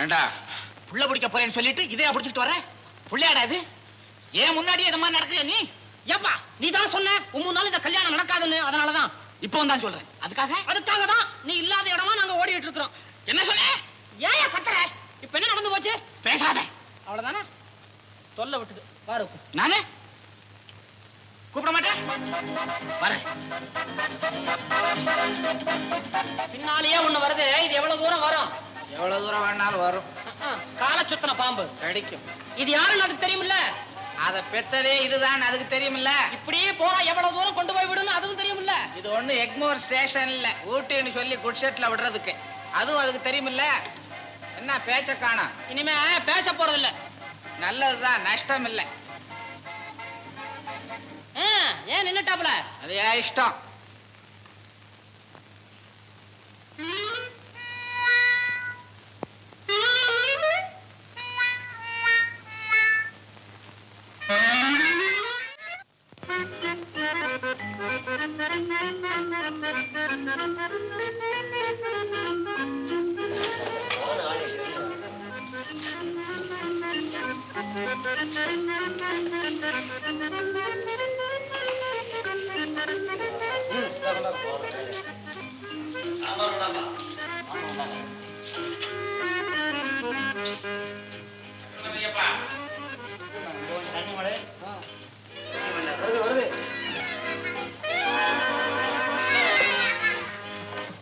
ஏண்டா புள்ள பிடிக்க போறேன்னு சொல்லிட்டு இதையா பிடிச்சிட்டு வர? புள்ளையாடா இது? ஏன் முன்னாடியே இந்த மாதிரி நடக்குது நீ? ஏப்பா நீ தான் சொன்ன உன் நாள் இந்த கல்யாணம் நடக்காதுன்னு. அதனாலதான் இப்போ தான் சொல்றேன். அதுக்காக தான் நீ இல்லாத இடமா நாங்க ஓடிட்டு இருக்கிறோம். என்ன சொல்ல? ஏன் கத்துற? இப்ப என்ன நடந்து போச்சு? பேசாத. அவ்வளவுதானே? தொல்லை விட்டுது பாரு. நானே கூப்பிட மாட்டேன். வரேன். பின்னாலேயே ஒண்ணு வருது. இது எவ்வளவு தூரம் வரும்? எவ்வளவு தூரம் வேணாலும் வரும். கால சுத்தன பாம்பு கடிக்கும். இது யாருன்னு அதுக்கு தெரியுமில்ல? அத பெத்ததே இதுதான், அதுக்கு தெரியுமில்ல? இப்படியே போனா எவ்வளவு தூரம் கொண்டு போய் விடுன்னு அதுவும் தெரியுமில்ல? இது ஒண்ணு எக்மோர் ஸ்டேஷன் இல்ல, ஊட்டின்னு சொல்லி குட்ஷெட்ல விடுறதுக்கு. அதுவும் அதுக்கு தெரியுமில்ல? என்ன பேச்ச காணோம்? இனிமே பேச போறது இல்ல. நல்லதுதான், நஷ்டம் இல்ல. ஏன் நின்னுட்டாப்ல? அது ஏன் இஷ்டம்.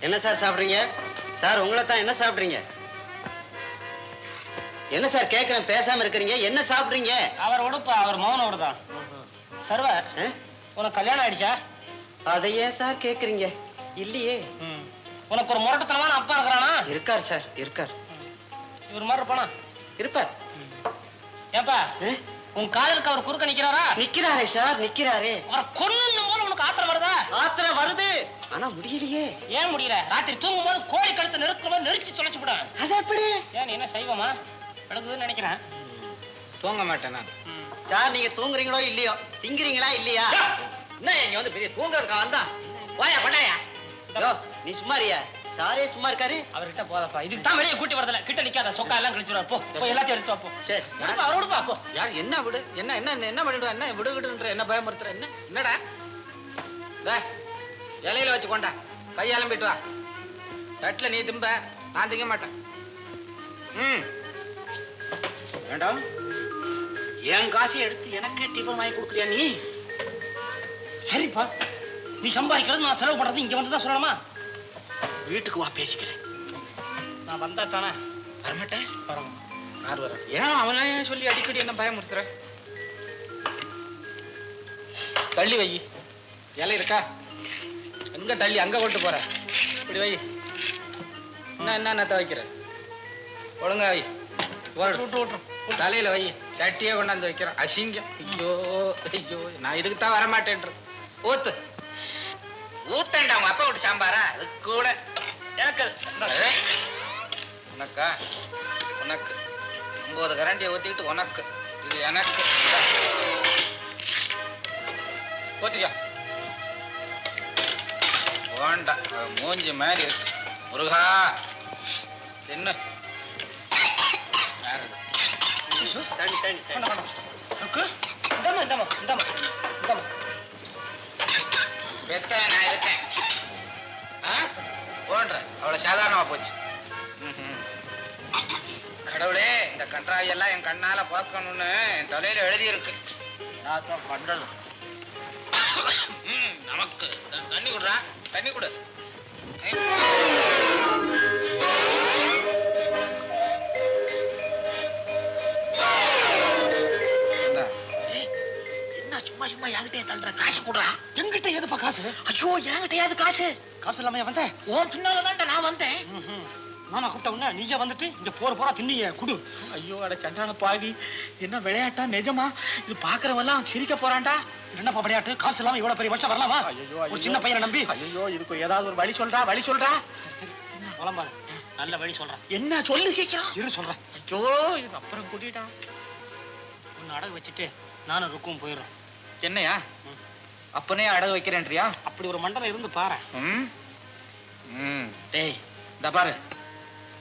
என்ன சார் சாப்பிடுறீங்க? சார் உங்களை தான். என்ன சாப்பிடுறீங்க? என்ன சார் கேட்கிறேன், பேசாம இருக்கிறீங்க. என்ன சாப்பிடுறீங்க? அவர் உடுப்பா, அவர் மௌனோடு தான். சர்வர், உனக்கு கல்யாணம் ஆயிடுச்சா? அதையே சார் கேக்குறீங்க? இல்லையே. உனக்கு ஒரு முரட்டத்தனமான அப்பா இருக்கிறானா? இருக்கார் சார், இருக்கார். இவர் மாதிரி இருப்பானா? இருப்பார். ஏப்பா உன் காதலுக்கு அவர் குறுக்க நிக்கிறாரா? நிக்கிறாரே சார், நிக்கிறாரே. அவர் கொன்னும் போது உனக்கு ஆத்திரம் வருதா? ஆத்திரம் வருது, ஆனா முடியலையே. ஏன் முடியல? ராத்திரி தூங்கும் போது கோழி கழுத்து நெரிச்சு தொலைச்சு விட. அது எப்படி? ஏன் நீ என்ன செய்வமா? நடக்குதுன்னு நினைக்கிறேன். தூங்க மாட்டேன் நான். சார் நீங்க தூங்குறீங்களோ இல்லையோ, திங்குறீங்களா இல்லையா? என்ன இங்க வந்து பெரிய தூங்குறதுக்கா வந்தா? போயா பண்ணாயா? நீ சும்மாரியா? சாரே சும்மா இருக்காரு. அவர்கிட்ட போதப்பா. இதுக்கு தான் வெளியே கூட்டி வரதுல. கிட்ட நிக்காத, சொக்கா எல்லாம் கழிச்சுடுவார். போ போய் எல்லாத்தையும் எடுத்து வாப்போ. சரி அவரோடு பாப்போ. யார் என்ன விடு? என்ன என்ன என்ன பண்ணிடுவா? என்ன விடுகிடுன்ற என்ன பயமுறுத்துற? என்ன என்னடா இலையில வச்சு கொண்டா, கையாலும் போயிட்டு வா. தட்டுல நீ திம்ப, நான் திங்க மாட்டேன். வேண்டாம். என் காசை எடுத்து எனக்கே டிஃபன் வாங்கி கொடுக்குறியா நீ? சரிப்பா, நீ சம்பாதிக்கிறது நான் செலவு பண்றது இங்க வந்துதான் சொல்லணுமா? வீட்டுக்கு வா, பேசிக்கிறேன். நான் வந்தா தானே வரமாட்டேன். யார் வர? ஏன் அவனா சொல்லி அடிக்கடி என்ன பயமுறுத்துற? தள்ளி வை. இலை இருக்கா? எங்க தள்ளி அங்க கொண்டு போற? இப்படி வை. என்ன வைக்கிற? ஒழுங்கா வை. தலையில வை. சட்டியே கொண்டாந்து வைக்கிறேன். அசிங்கம். ஐயோ ஐயோ, நான் இதுக்கு தான் வரமாட்டேன். ஊத்து ஊத்தண்டா. உங்க அப்பா விட்டு சாம்பாரா? அது கூட எனக்கு உனக்கா? உனக்கு 9 கரண்டியை ஊத்திக்கிட்டு உனக்கு. இது எனக்கு. ஊத்திக்கா. வேண்டாம், மூஞ்சி மாதிரி இருக்கு. முருகா என்ன பெத்தவன் நான் இருக்கேன். போன்ற அவ்வளவு சாதாரணமா போச்சு. கடவுளே, இந்த கன்றாவி எல்லாம் என் கண்ணால பார்க்கணும்னு என் தலையில எழுதி இருக்கு. பண்றது நமக்கு. தண்ணி குடுறா, தண்ணி குடு. என்ன சும்மா சும்மா என்கிட்டே தள்ளுற? காசு கொடுறா. என்கிட்ட எதுப்பா காசு? ஐயோ, என்கிட்ட ஏது காசு? காசு இல்லாம வந்தேன். உன் பின்னாலதான் நான் வந்தேன். நானா கூப்பிட்ட உடனே நீங்க வந்துட்டு இங்க போறா தின்னீங்க குடு. ஐயோ, அட சண்டான பாவி, என்ன விளையாட்டா நிஜமா? இது பாக்குறவெல்லாம் சிரிக்க போறான்டா. என்னப்பா விளையாட்டு? காசு இல்லாம இவ்வளவு பெரிய வருஷம் வரலாமா? ஐயோ, ஒரு சின்ன பையனை நம்பி. ஐயோ, இதுக்கு ஏதாவது ஒரு வழி சொல்றா, வழி சொல்றா. புலம்பாத, நல்ல வழி சொல்றேன். என்ன சொல்லு சீக்கிரம். இரு சொல்றேன். ஐயோ, இது அப்புறம் கூட்டிட்டான். உன்னை அடகு வச்சுட்டு நானும் ருக்கும் போயிடுறோம். என்னையா அப்பனே அடகு வைக்கிறேன்றியா? அப்படி ஒரு மண்டலம் இருந்து பாரு. டேய், இந்த பாரு,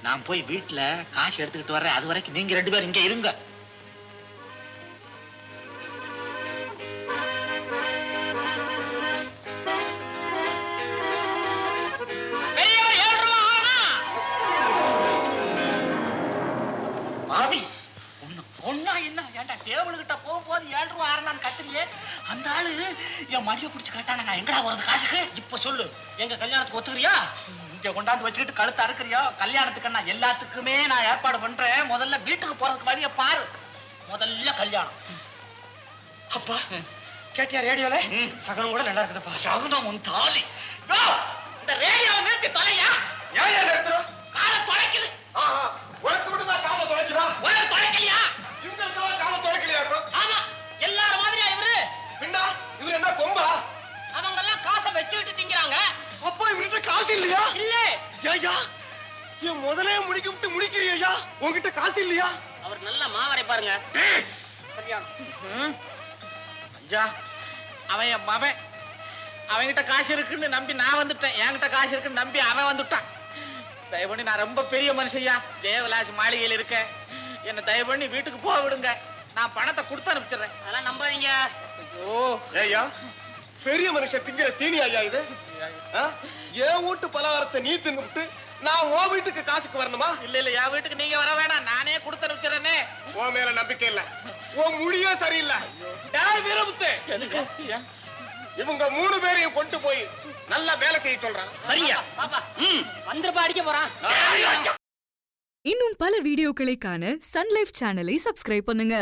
நான் போய் வீட்டுல காசு எடுத்துக்கிட்டு வர்றேன். அது வரைக்கும் நீங்க 2 பேரும் இங்க இருங்க. டேபிள்கிட்ட போகும்போது 7 ரூபா 6 கத்துறியே, அந்த ஆளு என் மடியை பிடிச்சு கேட்டானே, நான் எங்கடா வருது காசுக்கு? இப்ப சொல்லு, எங்க கல்யாணத்துக்கு ஒத்துக்கிறியா? இங்க கொண்டாந்து வச்சுக்கிட்டு கழுத்து அறுக்கிறியா? கல்யாணத்துக்கு நான் எல்லாத்துக்குமே நான் ஏற்பாடு பண்றேன். முதல்ல வீட்டுக்கு போறதுக்கு வழிய பாரு. முதல்ல கல்யாணம். அப்பா கேட்டியா ரேடியோல? சகனம் கூட நல்லா இருக்குதுப்பா. சகனம் உன் தாலி. இந்த ரேடியோவை நிறுத்தி தொலையா? ஏன் நிறுத்துறோம்? காலை தொலைக்குது. உனக்கு மட்டும் தான் காலை தொலைக்குதா? உனக்கு தொலைக்கலையா? இவங்களுக்கெல்லாம் காலை தொலைக்கலையா? ஆமா, எல்லாரும் மாதிரியா இவரு? பின்னா இவரு என்ன கொம்பா? அவங்க எல்லாம் காசை வச்சுக்கிட்டு திங்கறாங்க. அப்பா இவர்கிட்ட காசு இல்லையா? இல்ல. ஐயா என் முதலே முடிக்கிட்டு முடிக்கிறியா? உன்கிட்ட காசு இல்லையா? அவர் நல்ல மாவரை பாருங்க. கல்யாணம். ஐயா அவன் என் மவன். அவன்கிட்ட காசு இருக்குன்னு நம்பி நான் வந்துட்டேன். என்கிட்ட காசு இருக்குன்னு நம்பி அவன் வந்துட்டான். தயவு பண்ணி, நான் ரொம்ப பெரிய மனுஷையா, தேவலாஜ் மாளிகையில் இருக்க, என்ன தயவு பண்ணி வீட்டுக்கு போக விடுங்க. நான் பணத்தை கொடுத்து அனுப்பிச்சிடுறேன். அதெல்லாம் நம்பாதீங்க. ஐயோ ஐயா, பெரிய மனுஷன் திங்கிற தீனி ஐயா இது. என் வீட்டு பலகாரத்தை நீ தின்னுட்டு நான் உன் வீட்டுக்கு காசுக்கு வரணுமா? இல்ல இல்ல, என் வீட்டுக்கு நீங்க வர வேணாம், நானே கொடுத்து அனுப்பிச்சிடறேனே. உன் மேல நம்பிக்கை இல்ல, உன் முடியே சரியில்லை. வீரமுத்து, இவங்க 3 பேரையும் கொண்டு போய் நல்ல வேலை செய்ய சொல்றான். சரியா பாப்பா? வந்துருப்பா, அடிக்க போறான். இன்னும் பல வீடியோக்களை காண சன் லைஃப் சேனலை சப்ஸ்கிரைப் பண்ணுங்க.